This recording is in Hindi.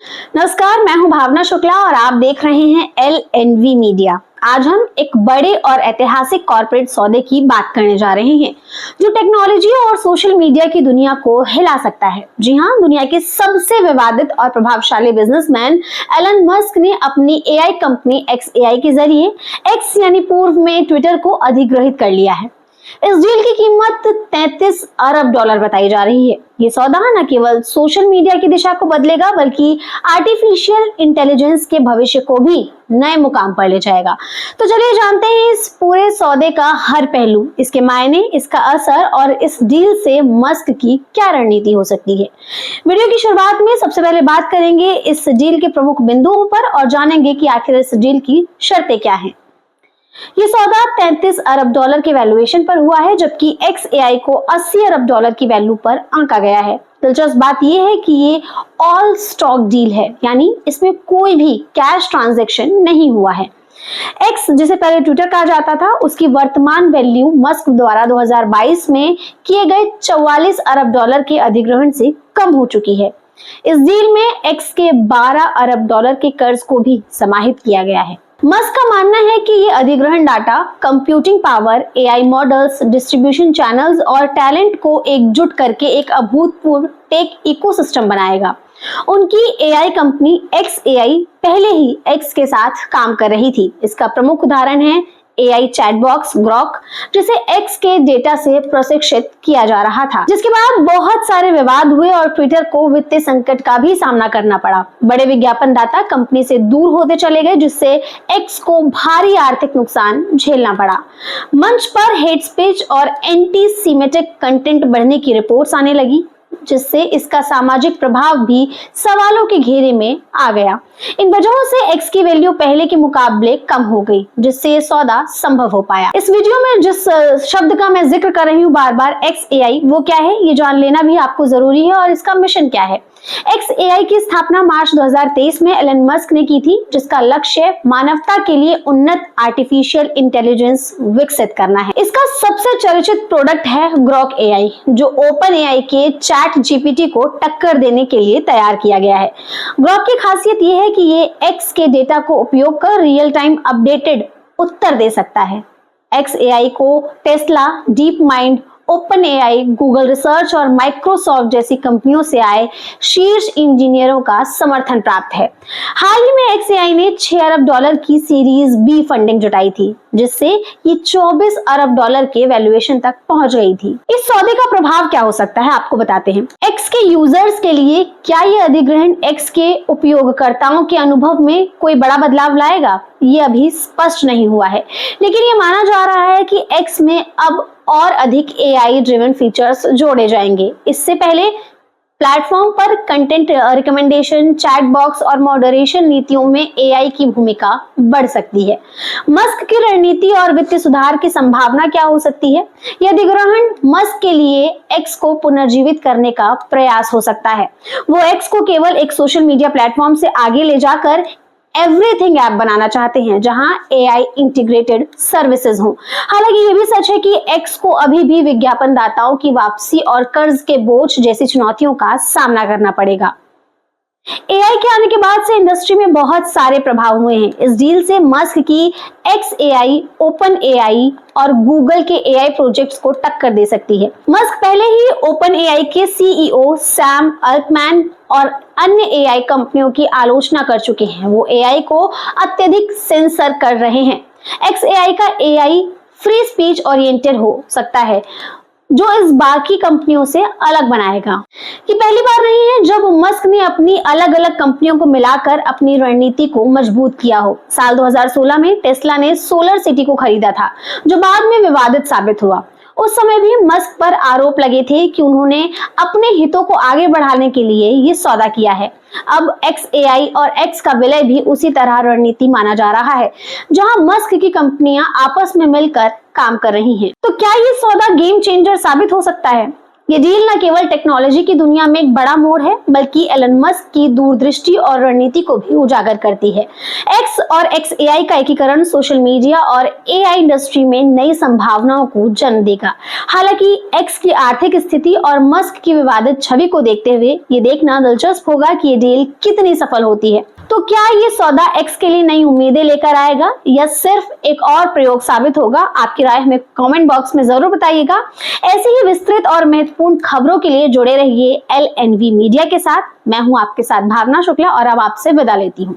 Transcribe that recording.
नमस्कार, मैं हूं भावना शुक्ला और आप देख रहे हैं LNV मीडिया। आज हम एक बड़े और ऐतिहासिक कॉर्पोरेट सौदे की बात करने जा रहे हैं जो टेक्नोलॉजी और सोशल मीडिया की दुनिया को हिला सकता है। जी हां, दुनिया के सबसे विवादित और प्रभावशाली बिजनेसमैन एलन मस्क ने अपनी AI कंपनी XAI के जरिए X यानी पूर्व में ट्विटर को अधिग्रहित कर लिया है। इस डील की कीमत 33 अरब डॉलर बताई जा रही है। ये सौदा न केवल सोशल मीडिया की दिशा को बदलेगा बल्कि आर्टिफिशियल इंटेलिजेंस के भविष्य को भी नए मुकाम पर ले जाएगा। तो चलिए जानते हैं इस पूरे सौदे का हर पहलू, इसके मायने, इसका असर और इस डील से मस्क की क्या रणनीति हो सकती है। वीडियो की शुरुआत में सबसे पहले बात करेंगे इस डील के प्रमुख बिंदुओं पर और जानेंगे कि आखिर इस डील की शर्तें क्या हैं। ये सौदा 33 अरब डॉलर के वैल्यूएशन पर हुआ है, जबकि XAI को 80 अरब डॉलर की वैल्यू पर आंका गया है। दिलचस्प बात यह है कि ये ऑल स्टॉक डील है, यानी इसमें कोई भी कैश ट्रांजैक्शन नहीं हुआ है। X, जिसे पहले ट्विटर कहा जाता था, उसकी वर्तमान वैल्यू मस्क द्वारा 2022 में किए गए 44 अरब डॉलर के अधिग्रहण से कम हो चुकी है। इस डील में X के 12 अरब डॉलर के कर्ज को भी समाहित किया गया है। मस्क का मानना है कि ये अधिग्रहण data, computing power, AI models, distribution channels और टैलेंट को एकजुट करके एक अभूतपूर्व टेक इकोसिस्टम बनाएगा। उनकी AI कंपनी XAI पहले ही X के साथ काम कर रही थी। इसका प्रमुख उदाहरण है AI चैटबॉक्स ग्रॉक, जिसे X के डेटा से प्रशिक्षित किया जा रहा था, जिसके बाद बहुत सारे विवाद हुए और ट्विटर को वित्तीय संकट का भी सामना करना पड़ा। बड़े विज्ञापन दाता कंपनी से दूर होते चले गए, जिससे X को भारी आर्थिक नुकसान झेलना पड़ा। मंच पर हेट स्पीच और एंटी सीमेटिक कंटेंट बढ़ने की रिपोर्ट्स आने लगी, जिससे इसका सामाजिक प्रभाव भी सवालों के घेरे में आ गया। इन वजहों से X की वैल्यू पहले के मुकाबले कम हो गई, जिससे ये सौदा संभव हो पाया। इस वीडियो में जिस शब्द का मैं जिक्र कर रही हूँ बार बार, XAI, वो क्या है ये जान लेना भी आपको जरूरी है और इसका मिशन क्या है। XAI की स्थापना मार्च 2023 में एलन मस्क ने की थी, जिसका लक्ष्य मानवता के लिए उन्नत आर्टिफिशियल इंटेलिजेंस विकसित करना है। इसका सबसे चर्चित प्रोडक्ट है ग्रॉक AI, जो OpenAI के चैट GPT को टक्कर देने के लिए तैयार किया गया है। ग्रॉक की खासियत यह है कि ये X के डेटा को उपयोग कर रियल टाइम अपडेटेड उत्तर दे सकता है। XAI को Tesla, deep mind, OpenAI, Google research और माइक्रोसॉफ्ट जैसी कंपनियों से आए शीर्ष इंजीनियरों का समर्थन प्राप्त है। हाल ही में XAI ने 6 अरब डॉलर की सीरीज B फंडिंग जुटाई थी, जिससे ये 24 अरब डॉलर के वैल्यूएशन तक पहुंच गई थी। इस सौदे का प्रभाव क्या हो सकता है आपको बताते हैं। X के यूजर्स के लिए क्या ये अधिग्रहण X के उपयोगकर्ताओं के अनुभव में कोई बड़ा बदलाव लाएगा? ये अभी स्पष्ट नहीं हुआ है, लेकिन ये माना जा रहा है कि X में अब और अधिक AI ड्रिवन फीचर्स जोड़े जाएंगे। इससे पहले प्लेटफॉर्म पर कंटेंट रिकमेंडेशन, चैट बॉक्स और मॉडरेशन नीतियों में AI की भूमिका बढ़ सकती है। मस्क की रणनीति और वित्तीय सुधार की संभावना क्या हो सकती है? यह अधिग्रहण मस्क के लिए X को पुनर्जीवित करने का प्रयास हो सकता है। वो X को केवल एक सोशल मीडिया प्लेटफॉर्म से आगे ले जाकर एवरीथिंग ऐप बनाना चाहते हैं, जहां AI इंटीग्रेटेड सर्विसेज हों। हालांकि ये भी सच है कि X को अभी भी विज्ञापन दाताओं की वापसी और कर्ज के बोझ जैसी चुनौतियों का सामना करना पड़ेगा। AI के आने के बाद से इंडस्ट्री में बहुत सारे प्रभाव हुए हैं। इस डील से मस्क की XAI, OpenAI और गूगल के AI प्रोजेक्ट्स को टक्कर दे सकती है। मस्क पहले ही OpenAI के CEO सैम अल्टमैन और अन्य AI कंपनियों की आलोचना कर चुके हैं। वो AI को अत्यधिक सेंसर कर रहे हैं। XAI का AI फ्री स्पीच ओरिएंटेड हो सकता है, जो इस बाकी कंपनियों से अलग बनाएगा। ये पहली बार नहीं है जब मस्क ने अपनी अलग अलग कंपनियों को मिलाकर अपनी रणनीति को मजबूत किया हो। साल 2016 में टेस्ला ने सोलर सिटी को खरीदा था, जो बाद में विवादित साबित हुआ। उस समय भी मस्क पर आरोप लगे थे कि उन्होंने अपने हितों को आगे बढ़ाने के लिए ये सौदा किया है। अब XAI और X का विलय भी उसी तरह रणनीति माना जा रहा है, जहां मस्क की कंपनियां आपस में मिलकर काम कर रही हैं। तो क्या ये सौदा गेम चेंजर साबित हो सकता है? ये डील न केवल टेक्नोलॉजी की दुनिया में एक बड़ा मोड़ है, बल्कि एलन मस्क की दूरदृष्टि और रणनीति को भी उजागर करती है। एक्स और XAI का एकीकरण सोशल मीडिया और AI इंडस्ट्री में नई संभावनाओं को जन्म देगा। हालांकि एक्स की आर्थिक स्थिति और मस्क की विवादित छवि को देखते हुए ये देखना दिलचस्प होगा कि ये डील कितनी सफल होती है। तो क्या ये सौदा एक्स के लिए नई उम्मीदें लेकर आएगा या सिर्फ एक और प्रयोग साबित होगा? आपकी राय हमें कमेंट बॉक्स में जरूर बताइएगा। ऐसी ही विस्तृत और महत्वपूर्ण खबरों के लिए जुड़े रहिए LNV मीडिया के साथ। मैं हूं आपके साथ भावना शुक्ला और अब आपसे विदा लेती हूं।